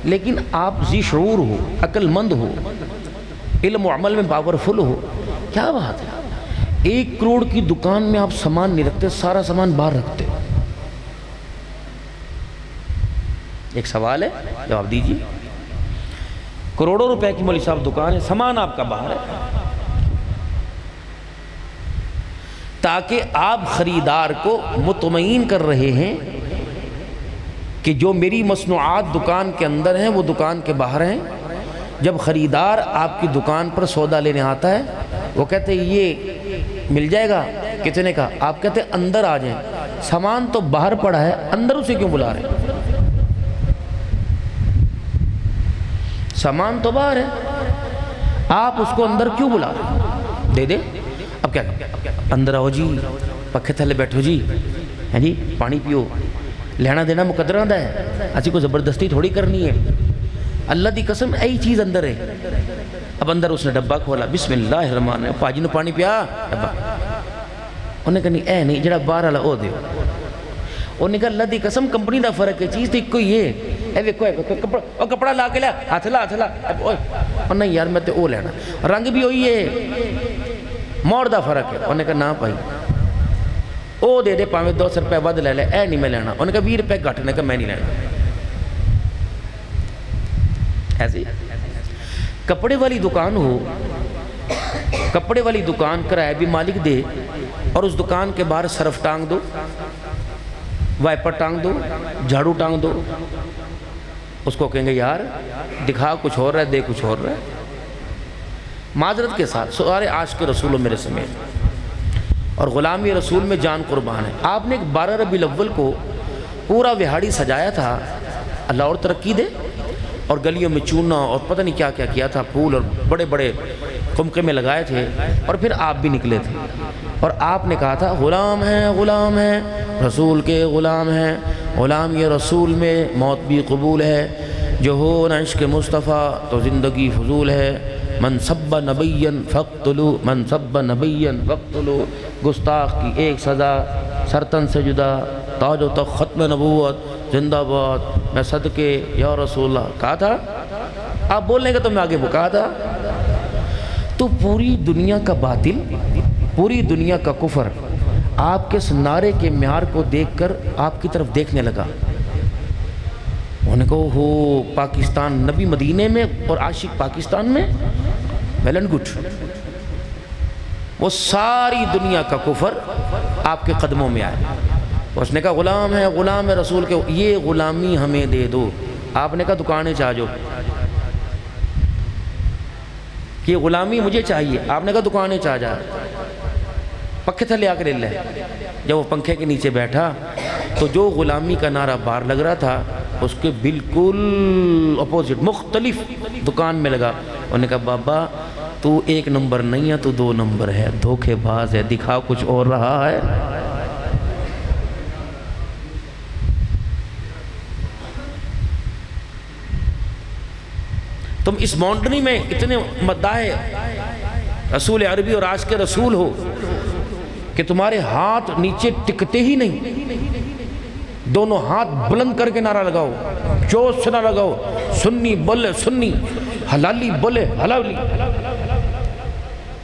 لیکن آپ ذی شعور ہو, عقل مند ہو, علم و عمل میں پاورفل ہو, کیا بات ہے. 1 کروڑ کی دکان میں آپ سامان نہیں رکھتے, سارا سامان باہر رکھتے. ایک سوال ہے, جواب دیجیے. کروڑوں روپے کی مولوی صاحب دکان ہے, سامان آپ کا باہر ہے, تاکہ آپ خریدار کو مطمئن کر رہے ہیں کہ جو میری مصنوعات دکان کے اندر ہیں وہ دکان کے باہر ہیں. جب خریدار آپ کی دکان پر سودا لینے آتا ہے وہ کہتے ہیں یہ مل جائے گا, کتنے کا؟ آپ کہتے ہیں اندر آ جائیں. سامان تو باہر پڑا ہے, اندر اسے کیوں بلا رہے ہیں؟ سامان تو باہر ہے, آپ اس کو اندر کیوں بلا رہے ہیں؟ دے دے. اب کیا اندر آؤ جی, پکھے تھلے بیٹھو جی, ہیں جی, پانی پیو. لینا دینا مقدرہ دا ہے, اسی کو زبردستی تھوڑی کرنی ہے. اللہ دی قسم ای چیز اندر ہے. اب اندر اس نے ڈبہ کھولا, بسم اللہ الرحمن الرحیم, پاجی نے پانی پیا ڈبہ. انہوں نے کہا نہیں اے نہیں, جڑا باہر والا او دیو. انہوں نے کہا اللہ دی قسم کمپنی دا فرق ہے, چیز تو ایک کوئی ہے. اے دیکھو کپڑا لا کے لیا, ہاتھ لا. اور نہیں یار میں تے او لینا, رنگ بھی ہوئی ہے, موڑ دا فرق ہے. انہوں نے کہا نا بھائی او دے دے, پاویں 200 روپے ود لے لے, اے نہیں میں لینا. انہوں نے کہا 20 روپے گھٹ. نے کہا میں نہیں لینا. ایسے کپڑے والی دکان ہو, کپڑے والی دکان کرایہ بھی مالک دے, اور اس دکان کے باہر صرف ٹانگ دو, وائپر ٹانگ دو, جھاڑو ٹانگ دو. اس کو کہیں گے یار دکھا کچھ اور رہا ہے, دے کچھ اور رہا ہے. معذرت کے ساتھ سارے عاشق رسول میرے سمیت اور غلامی رسول میں جان قربان ہے. آپ نے ایک 12 ربیع الاول کو پورا وہاڑی سجایا تھا, اللہ اور ترقی دے, اور گلیوں میں چونا اور پتہ نہیں کیا کیا کیا تھا, پھول اور بڑے بڑے قمقے میں لگائے تھے, اور پھر آپ بھی نکلے تھے. اور آپ نے کہا تھا غلام ہیں رسول کے غلام ہیں, غلام یہ رسول میں موت بھی قبول ہے, جو ہو نہ عشق مصطفیٰ تو زندگی فضول ہے. من سب نبیًا فاقتلوا, من سب نبیًا فاقتلوا. گستاخ کی ایک سزا, سرتن سے جدا, تاج و تخت ختم نبوت, زندہ باد. میں صدقے یا رسول اللہ کہا تھا, آپ بولنے کا تو میں آگے بکا تھا. تو پوری دنیا کا باطل, پوری دنیا کا کفر آپ کے اس نعرے کے معیار کو دیکھ کر آپ کی طرف دیکھنے لگا. انہوں نے کہا ہو پاکستان, نبی مدینے میں اور عاشق پاکستان میں, ویل اینڈ گڈ. وہ ساری دنیا کا کفر آپ کے قدموں میں آئے. اس نے کہا غلام ہے رسول کے, یہ غلامی ہمیں دے دو. آپ نے کہا دکانیں چاہ جو, یہ غلامی مجھے چاہیے. آپ نے کہا دکانیں چاہ جا, پکھے تھلے آ کے لے لے. جب وہ پنکھے کے نیچے بیٹھا تو جو غلامی کا نعرہ باہر لگ رہا تھا اس کے بالکل اپوزٹ مختلف دکان میں لگا. انہوں نے کہا بابا تو 1 نمبر نہیں ہے, تو 2 نمبر ہے, دھوکے باز ہے, دکھا کچھ اور رہا ہے. تم اس باؤنڈری میں اتنے مداح رسول عربی اور عاشق رسول ہو کہ تمہارے ہاتھ نیچے ٹکتے ہی نہیں. دونوں ہاتھ بلند کر کے نعرہ لگاؤ, جوش سے نہ لگاؤ, سنی بولے سنی, حلالی بولے حلالی.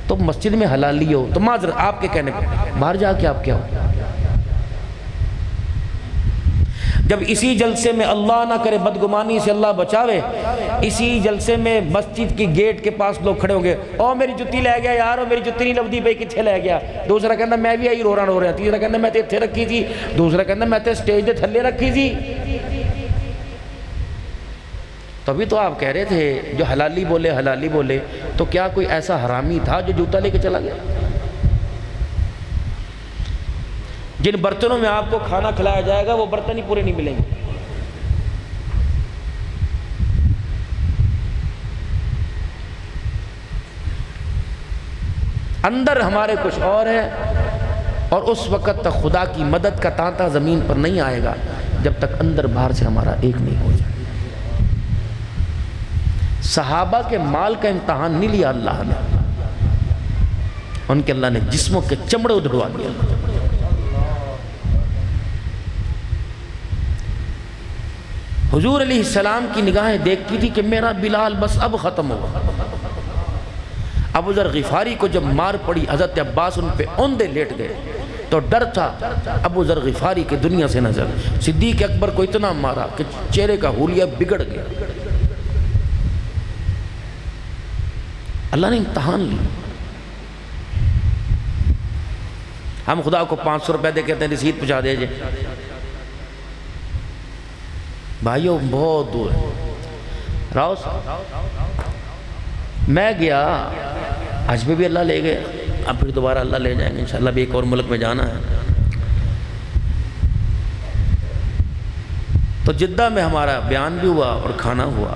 تو مسجد میں حلالی ہو تو معذرت آپ کے کہنے پہ, باہر جا کے آپ کیا ہو. جب اسی جلسے میں اللہ نہ کرے بدگمانی سے اللہ بچاوے, اسی جلسے میں مسجد کی گیٹ کے پاس لوگ کھڑے ہوں گے, او میری جتی لے گیا یار, او میری جتی نہیں لبدی پئی کتھے لے گیا. دوسرا کہندا میں بھی آئی رو رہا, تیسرا کہندا میں تے اتھے رکھی تھی, دوسرا کہندا میں تے سٹیج دے تھلے رکھی تھی. تو ابھی تو آپ کہہ رہے تھے جو حلالی بولے حلالی بولے، تو کیا کوئی ایسا حرامی تھا جو جوتا لے کے چلا گیا؟ جن برتنوں میں آپ کو کھانا کھلایا جائے گا وہ برتن ہی پورے نہیں ملیں گے۔ اندر ہمارے کچھ اور ہے، اور اس وقت تک خدا کی مدد کا تانتا زمین پر نہیں آئے گا جب تک اندر باہر سے ہمارا ایک نہیں ہو جائے۔ صحابہ کے مال کا امتحان نہیں لیا اللہ نے، ان کے اللہ نے جسموں کے چمڑے ادھڑوا دیا۔ حضور علیہ السلام کی نگاہیں دیکھتی تھی کہ میرا بلال بس اب ختم ہوگا۔ ابو ذر غفاری کو جب مار پڑی، حضرت عباس ان پہ اوندے لیٹ گئے، تو ڈر تھا ابو ذر غفاری کی دنیا سے نظر۔ صدیق اکبر کو اتنا مارا کہ چہرے کا حلیہ بگڑ گیا۔ اللہ نے امتحان لی۔ ہم خدا کو 500 روپے دے کہتے ہیں رسید پہنچا دے جے، بھائیو بہت دور ہے۔ راؤس میں گیا حج میں بھی اللہ لے گئے، اب پھر دوبارہ اللہ لے جائیں گے انشاءاللہ، بھی ایک اور ملک میں جانا ہے۔ تو جدہ میں ہمارا بیان بھی ہوا اور کھانا ہوا،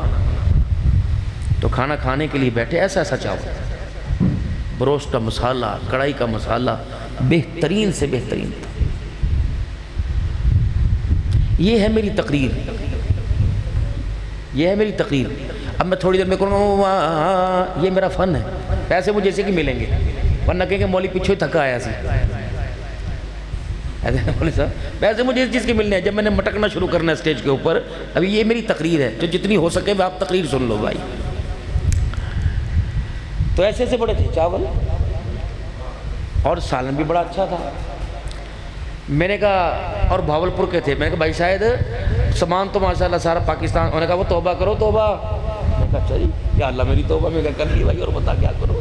تو کھانا کھانے کے لیے بیٹھے، ایسا ایسا چاول، بروسٹ کا مسالہ، کڑھائی کا مسالہ بہترین سے بہترین تھا۔ یہ ہے میری تقریر، یہ ہے میری تقریر۔ اب میں تھوڑی دیر میں کہوں گا یہ میرا فن ہے، پیسے مجھے اسی کے ملیں گے، ورنہ کہیں گے مولوی پیچھے تھکا آیا سی، مولوی صاحب پیسے مجھے اس چیز کے ملنے ہیں جب میں نے مٹکنا شروع کرنا ہے اسٹیج کے اوپر۔ ابھی یہ میری تقریر ہے، تو جتنی ہو سکے میں آپ تقریر سن لو بھائی۔ تو ایسے سے بڑے تھے چاول، اور سالن بھی بڑا اچھا تھا۔ میں نے کہا، اور بھاولپور کے تھے، میں نے کہا بھائی شاید سامان تو ماشاءاللہ سارا پاکستان، انہوں نے کہا وہ توبہ کرو توبہ۔ میں کہا اچھا جی یا اللہ میری توبہ، میں کہا کر لی بھائی، اور بتا کیا کرو۔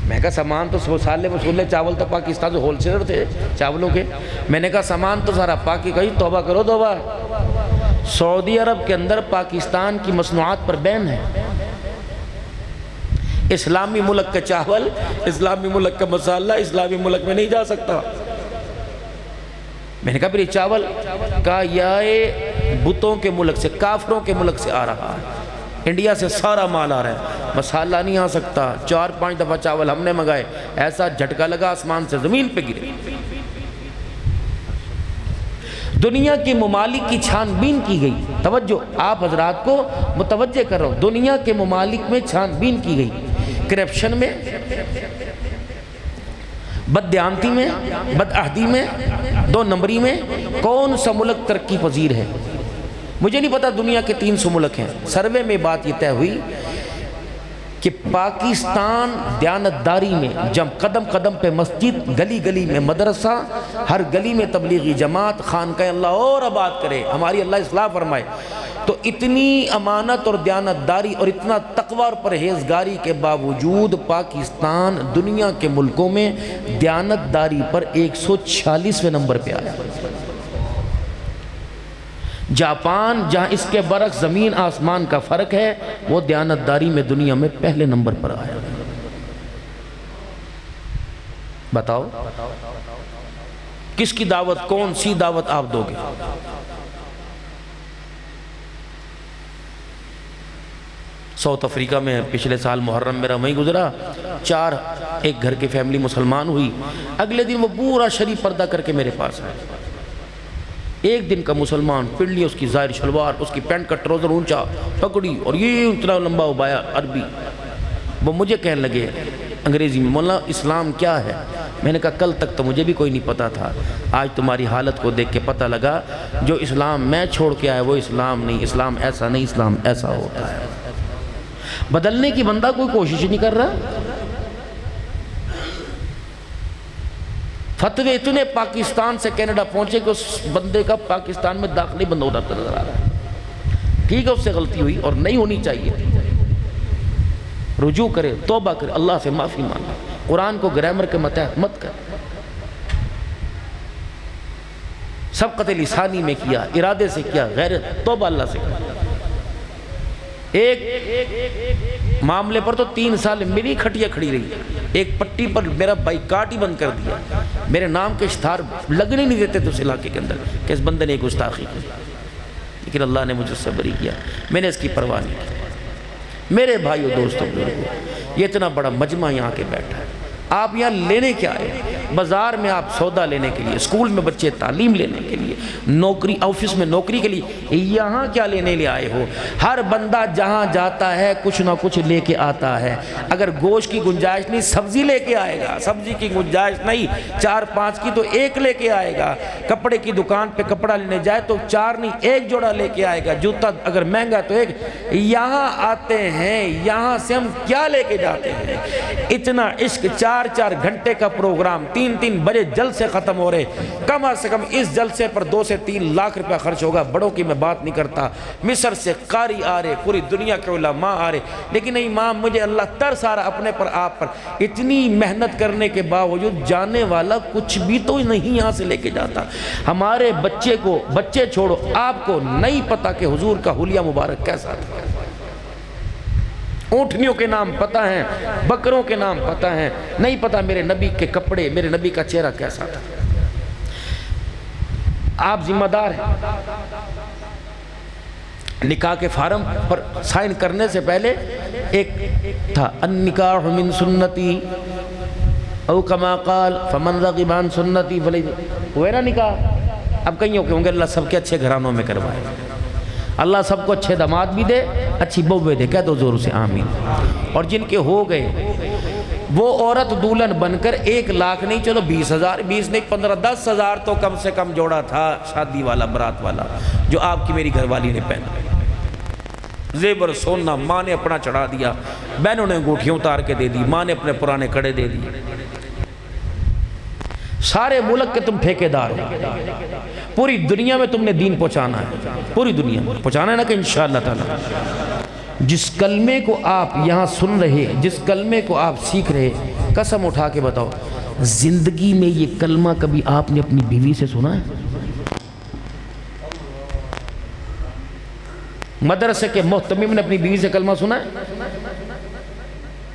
میں کہا سامان تو سالے وصولے، چاول تو پاکستان سے ہول سیلر تھے چاولوں کے، میں نے کہا سامان تو سارا پاکی، کہی توبہ کرو توبہ۔ سعودی عرب کے اندر پاکستان کی مصنوعات پر بین ہے، اسلامی ملک کا چاول، اسلامی ملک کا مسالہ اسلامی ملک میں نہیں جا سکتا۔ میں نے کہا پھر یہ چاول کا یہ بتوں کے ملک سے، کافروں کے ملک سے آ رہا ہے، انڈیا سے سارا مال آ رہا ہے، مسالہ نہیں آ سکتا۔ 4-5 دفعہ چاول ہم نے منگائے، ایسا جھٹکا لگا آسمان سے زمین پہ گرے۔ دنیا کے ممالک کی چھان بین کی گئی، توجہ آپ حضرات کو متوجہ کر رہا ہوں، دنیا کے ممالک میں چھان بین کی گئی، کرپشن میں، بددیانتی میں، بدعہدی میں، 2 نمبری میں، کون سا ملک ترقی پذیر ہے؟ مجھے نہیں پتا، دنیا کے 300 ملک ہیں۔ سروے میں بات یہ طے ہوئی کہ پاکستان دیانتداری میں جب قدم قدم پہ مسجد، گلی گلی میں مدرسہ، ہر گلی میں تبلیغی جماعت، خانقاہ اللہ اور آباد کرے، ہماری اللہ اصلاح فرمائے، تو اتنی امانت اور دیانتداری اور اتنا تقوی اور پرہیزگاری کے باوجود پاکستان دنیا کے ملکوں میں دیانتداری پر 146ویں نمبر پہ آیا۔ جاپان جہاں اس کے برعکس زمین آسمان کا فرق ہے، وہ دیانتداری میں دنیا میں پہلے نمبر پر آیا۔ بتاؤ کس کی دعوت، کون سی دعوت آپ دو گے؟ ساؤتھ افریقہ میں پچھلے سال محرم میرا وہیں گزرا، 4 ایک گھر کی فیملی مسلمان ہوئی، اگلے دن وہ پورا شریف پردہ کر کے میرے پاس آئے۔ ایک دن کا مسلمان، پنڈلی اس کی ظاہر شلوار، اس کی پینٹ کا ٹروزر اونچا، پکڑی اور یہ اتنا لمبا ابایا عربی، وہ مجھے کہنے لگے انگریزی میں، مولانا اسلام کیا ہے؟ میں نے کہا کل تک تو مجھے بھی کوئی نہیں پتا تھا، آج تمہاری حالت کو دیکھ کے پتہ لگا جو اسلام میں چھوڑ کے آیا وہ اسلام نہیں، اسلام ایسا نہیں، اسلام ایسا ہوتا ہے۔ بدلنے کی بندہ کوئی کوشش نہیں کر رہا۔ فتوے اتنے پاکستان سے کینیڈا پہنچے کہ اس بندے کا پاکستان میں داخلے بند ہوتا نظر آ رہا ہے۔ ٹھیک ہے اس سے غلطی ہوئی اور نہیں ہونی چاہیے، رجوع کرے، توبہ کرے، اللہ سے معافی مانگے، قرآن کو گرامر کے متحد مت کر۔ سبقت لسانی میں کیا، ارادے سے کیا، غیرت، توبہ اللہ سے کر۔ ایک معاملے پر تو 3 سال میری کھٹیا کھڑی رہی، ایک پٹی پر میرا بائیکاٹ ہی بند کر دیا، میرے نام کے اشتہار لگنے نہیں دیتے تھے اس علاقے کے اندر کہ اس بندے نے ایک گستاخی کی، لیکن اللہ نے مجھے سے بری کیا، میں نے اس کی پرواہ نہیں کی۔ میرے بھائیو دوستوں بزرگوں، یہ اتنا بڑا مجمع یہاں کے بیٹھا ہے، آپ یہاں لینے کیا آئے؟ بازار میں آپ سودا لینے کے لیے، اسکول میں بچے تعلیم لینے کے لیے، نوکری آفس میں نوکری کے لیے، یہاں کیا لینے لے آئے ہو؟ ہر بندہ جہاں جاتا ہے کچھ نہ کچھ لے کے آتا ہے۔ اگر گوشت کی گنجائش نہیں سبزی لے کے آئے گا، سبزی کی گنجائش نہیں 4-5 کی تو 1 لے کے آئے گا، کپڑے کی دکان پہ کپڑا لینے جائے تو 4 نہیں 1 جوڑا لے کے آئے گا، جوتا اگر مہنگا تو 1۔ یہاں آتے ہیں، یہاں سے ہم کیا لے کے جاتے ہیں؟ اتنا عشق، 4 گھنٹے کا پروگرام، 3 بجے جلسے ختم ہو رہے، کم از کم اس جلسے پر 2 سے 3 لاکھ روپیہ خرچ ہوگا، بڑوں کی میں بات نہیں کرتا۔ مصر سے قاری آ رہے، پوری دنیا کے علماء آ رہے، لیکن امام مجھے اللہ ترس آ رہا اپنے پر آپ پر، اتنی محنت کرنے کے باوجود جانے والا کچھ بھی تو نہیں یہاں سے لے کے جاتا۔ ہمارے بچے کو، بچے چھوڑو آپ کو نہیں پتا کہ حضور کا حلیہ مبارک کیسا تھا۔ اونٹنیوں کے نام پتہ ہیں، بکروں کے نام پتہ ہیں، نہیں پتہ میرے نبی کے کپڑے، میرے نبی کا چہرہ کیسا تھا۔ آپ ذمہ دار ہیں، نکاح کے فارم پر سائن کرنے سے پہلے ایک تھا النکاح من سنتی او کما قال فمن رغب عن سنتی ہوئے نا نکاح۔ اب کہیں ہوں گے اللہ سب کے اچھے گھرانوں میں کروائے، اللہ سب کو اچھے داماد بھی دے، اچھی بہویں دے، کہہ دو زور سے آمین۔ اور جن کے ہو گئے وہ عورت دولہن بن کر 1 لاکھ نہیں، چلو 20,000، 20 نہیں 15، 10,000 تو کم سے کم جوڑا تھا شادی والا، برات والا، جو آپ کی میری گھر والی نے پہنا، زیور سونا ماں نے اپنا چڑھا دیا، بہنوں نے انگوٹھیاں اتار کے دے دی، ماں نے اپنے پرانے کڑے دے دی۔ سارے ملک کے تم ٹھیکیدار ہو، پوری دنیا میں تم نے دین پہنچانا ہے، پوری دنیا میں پہنچانا ہے نا کہ انشاءاللہ تعالی۔ جس کلمے کو آپ یہاں سن رہے، جس کلمے کو آپ سیکھ رہے، قسم اٹھا کے بتاؤ زندگی میں یہ کلمہ کبھی آپ نے اپنی بیوی سے سنا ہے؟ مدرسے کے محتمم نے اپنی بیوی سے کلمہ سنا ہے؟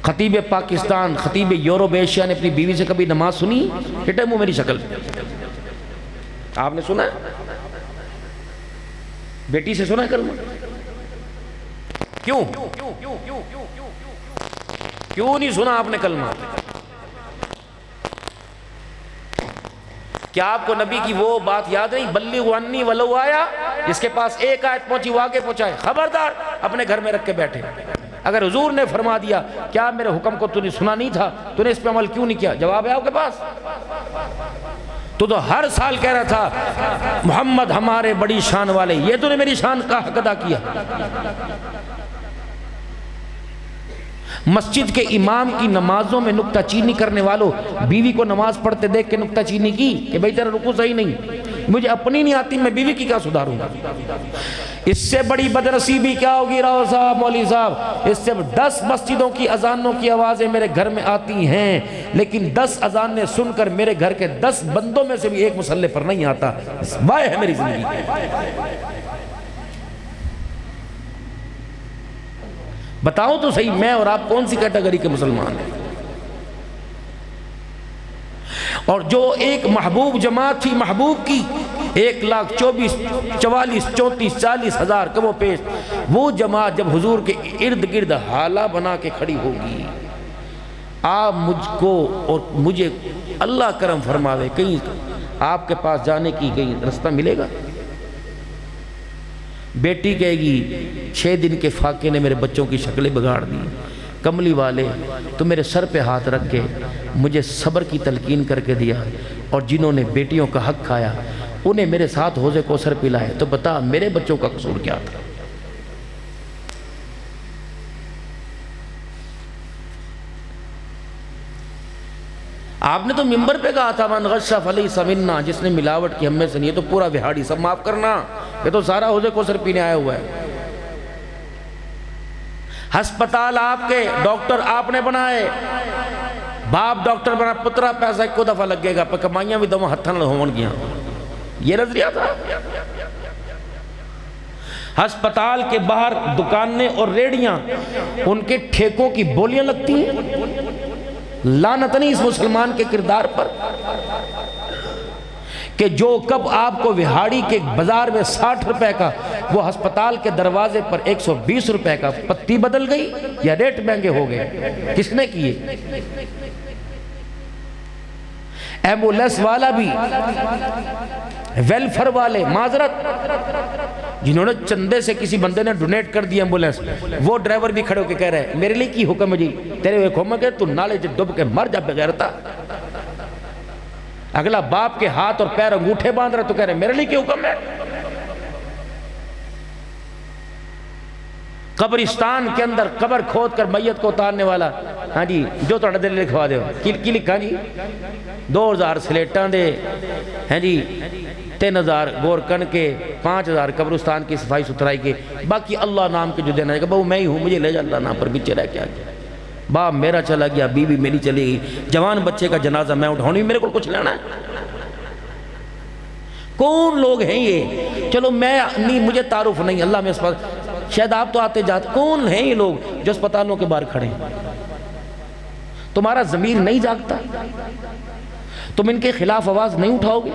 خطیب پاکستان، خطیب یورپ ایشیا نے اپنی بیوی سے کبھی نماز سنی؟ ہٹے منہ میری شکل، آپ نے سنا ہے؟ بیٹی سے سنا ہے کلمہ؟ کیوں نہیں سنا آپ نے کلمہ؟ کیا آپ کو نبی کی وہ بات یاد نہیں، بلغوا عنی ولو آیا، جس کے پاس 1 آیت پہنچی وہ آگے پہنچائے؟ خبردار اپنے گھر میں رکھ کے بیٹھے۔ اگر حضور نے فرما دیا کیا میرے حکم کو تو نے سنا نہیں تھا، تو نے اس پہ عمل کیوں نہیں کیا؟ جواب ہے آپ کے پاس؟ تو ہر سال کہہ رہا تھا محمد ہمارے بڑی شان والے، یہ تو نے میری شان کا حق ادا کیا۔ مسجد کے امام کی نمازوں میں نکتہ چینی کرنے والوں، بیوی کو نماز پڑھتے دیکھ کے نکتہ چینی کی کہ بھئی تیرا رکوع صحیح نہیں، مجھے اپنی نہیں آتی، میں بیوی کی کیا سدھاروں گا؟ اس سے بڑی بدنصیبی کیا ہوگی راؤ صاحب، مولوی صاحب؟ اس سے 10 مسجدوں کی اذانوں کی آوازیں میرے گھر میں آتی ہیں، لیکن 10 اذانیں سن کر میرے گھر کے 10 بندوں میں سے بھی ایک مصلی پر نہیں آتا۔ وائے ہے میری زندگی۔ بتاؤ تو صحیح میں اور آپ کون سی کیٹیگری کے مسلمان ہیں؟ اور جو ایک محبوب جماعت تھی، محبوب کی 1,24,44,34,40 ہزار کم و پیش، وہ جماعت جب حضور کے ارد گرد حالہ بنا کے کھڑی ہوگی، آپ مجھ کو اور مجھے اللہ کرم فرماوے کہیں آپ کے پاس جانے کی کہیں رستہ ملے گا؟ بیٹی کہے گی 6 دن کے فاقے نے میرے بچوں کی شکلیں بگاڑ دی، کملی والے تو میرے سر پہ ہاتھ رکھ کے مجھے صبر کی تلقین کر کے دیا، اور جنہوں نے بیٹیوں کا حق کھایا انہیں میرے ساتھ حوض کوثر پلائے، تو بتا میرے بچوں کا قصور کیا تھا؟ آپ نے تو منبر پہ کہا تھا من غش فلیس منا، جس نے ملاوٹ کی ہم میں سے نہیں، یہ تو پورا بہاڑی، سب معاف کرنا، یہ تو سارا حوض کوثر پینے آیا ہوا ہے۔ ہسپتال آپ کے، ڈاکٹر آپ نے بنائے، باپ ڈاکٹر بنا، پترا پیسہ 1 دفعہ لگے گا، پر کمائیاں بھی دموں ہتھاں نہ ہون گیا، یہ نظریہ تھا۔ ہسپتال کے باہر دکانیں اور ریڑیاں، ان کے ٹھیکوں کی بولیاں لگتی ہیں۔ لعنت نہیں اس مسلمان کے کردار پر کہ جو کب آپ کو وہاڑی کے بازار میں 60 روپے کا، وہ ہسپتال کے دروازے پر 120 روپے کا پتی بدل گئی یا ریٹ مہنگے ہو گئے؟ کس نے کیے؟ ایمبولینس والا بھی، ویلفر والے، معذرت جنہوں نے چندے سے کسی بندے نے ڈونیٹ کر دی ایمبولینس، وہ ڈرائیور بھی کھڑے ہو کے کہہ رہے ہیں میرے لیے کی حکم ہے جی؟ تیرے حکم ہے کہ تو نالے سے ڈب کے مر جا بغیرتا۔ اگلا باپ کے ہاتھ اور پیر انگوٹھے باندھ رہا تو کہہ رہے میرے لیے کی حکم ہے؟ قبرستان کے اندر قبر کھود کر میت کو اتارنے والا، ہاں جی جو تو دل لکھوا دے کی لکھا جی 2000 سلیٹاں دے، ہیں جی 3000 گور کن کے، 5000 قبرستان کی صفائی ستھرائی کے، باقی اللہ نام کے جو دینا ہے کہ بہو میں ہی ہوں، مجھے لے جا اللہ نام پر بچے رہ کے آگیا، باپ میرا چلا گیا، بیوی میری چلی گئی، جوان بچے کا جنازہ میں اٹھاؤں نہیں، میرے کو کچھ لینا ہے۔ کون لوگ ہیں یہ؟ چلو میں نہیں، مجھے تعارف نہیں، اللہ میں اس پر شاید آپ تو آتے جاتے، کون ہیں یہ لوگ جو اسپتالوں کے باہر کھڑے ہیں؟ تمہارا ضمیر نہیں جاگتا؟ تم ان کے خلاف آواز نہیں اٹھاؤ گے؟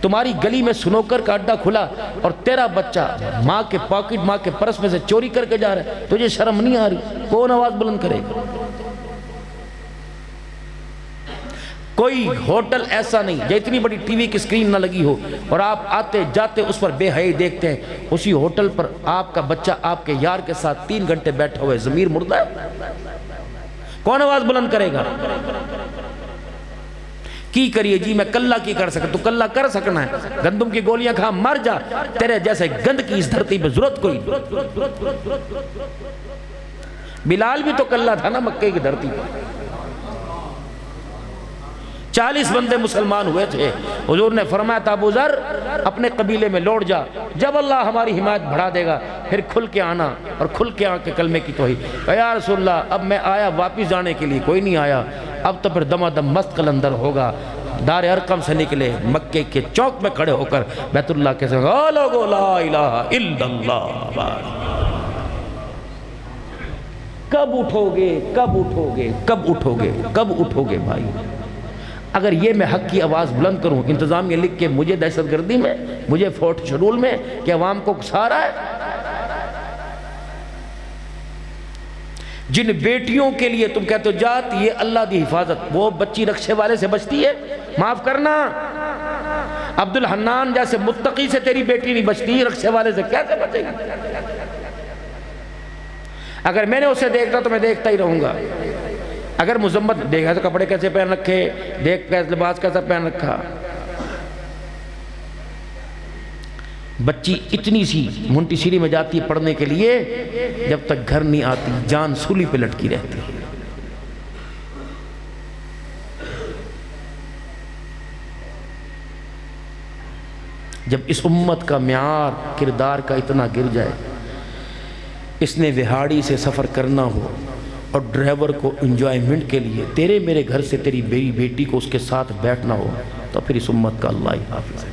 تمہاری گلی میں سنوکر کا اڈا کھلا اور تیرا بچہ ماں کے پاکٹ، ماں کے پرس میں سے چوری کر کے جا رہا ہے، تجھے شرم نہیں آ رہی؟ کون آواز بلند کرے گا؟ کوئی ہوٹل ایسا نہیں جہاں اتنی بڑی ٹی وی کی سکرین نہ لگی ہو اور آپ آتے جاتے اس پر بے حیائی دیکھتے ہیں، اسی ہوٹل پر آپ کا بچہ آپ کے یار کے ساتھ 3 گھنٹے بیٹھا ہوئے، ضمیر مردہ ہے؟ کون آواز بلند کرے گا؟ کی کریے جی میں کلہ کی کر سکتا، تو کلہ کر سکنا ہے، گندم کی گولیاں کھا مر جا، تیرے جیسے گند کی اس دھرتی پہ ضرورت کوئی۔ بلال بھی تو کلہ تھا نا مکے کی دھرتی پر، 40 بندے مسلمان ہوئے تھے، حضور نے فرمایا تھا ابو ذر اپنے قبیلے میں لوٹ جا، جب اللہ ہماری حمایت بڑھا دے گا پھر کھل کے آنا اور کھل کے آ کے کلمے کی توحید۔ یا رسول اللہ اب میں آیا واپس جانے کے لیے، کوئی نہیں آیا، اب تو پھر دم دم مست قلندر ہوگا۔ دار ارقم سے نکلے، مکے کے چوک میں کھڑے ہو کر بیت اللہ کے سنگ لوگو لا الہ الا اللہ۔ کب اٹھو گے؟ کب اٹھو گے؟ کب اٹھو گے؟ کب اٹھو گے بھائی؟ اگر یہ میں حق کی آواز بلند کروں، انتظامیہ لکھ کے مجھے دہشت گردی میں، مجھے فورٹ شیڈول میں، کہ عوام کو سارا ہے۔ جن بیٹیوں کے لیے تم کہتے ہو جات یہ اللہ دی حفاظت، وہ بچی رکشے والے سے بچتی ہے؟ معاف کرنا، عبد الحنان جیسے متقی سے تیری بیٹی نہیں بچتی، رکشے والے سے کیسے بچے گی؟ اگر میں نے اسے دیکھتا تو میں دیکھتا ہی رہوں گا، اگر مذمت دیکھا تو کپڑے کیسے پہن رکھے، دیکھ کیسے لباس کیسا پہن رکھا۔ بچی اتنی سی منٹیسری میں جاتی ہے پڑھنے کے لیے، جب تک گھر نہیں آتی جان سولی پہ لٹکی رہتی ہے۔ جب اس امت کا معیار کردار کا اتنا گر جائے، اس نے وہاڑی سے سفر کرنا ہو اور ڈرائیور کو انجوائمنٹ کے لیے تیرے میرے گھر سے تیری بیٹی کو اس کے ساتھ بیٹھنا ہو، تو پھر اس امت کا اللہ ہی حافظ ہے۔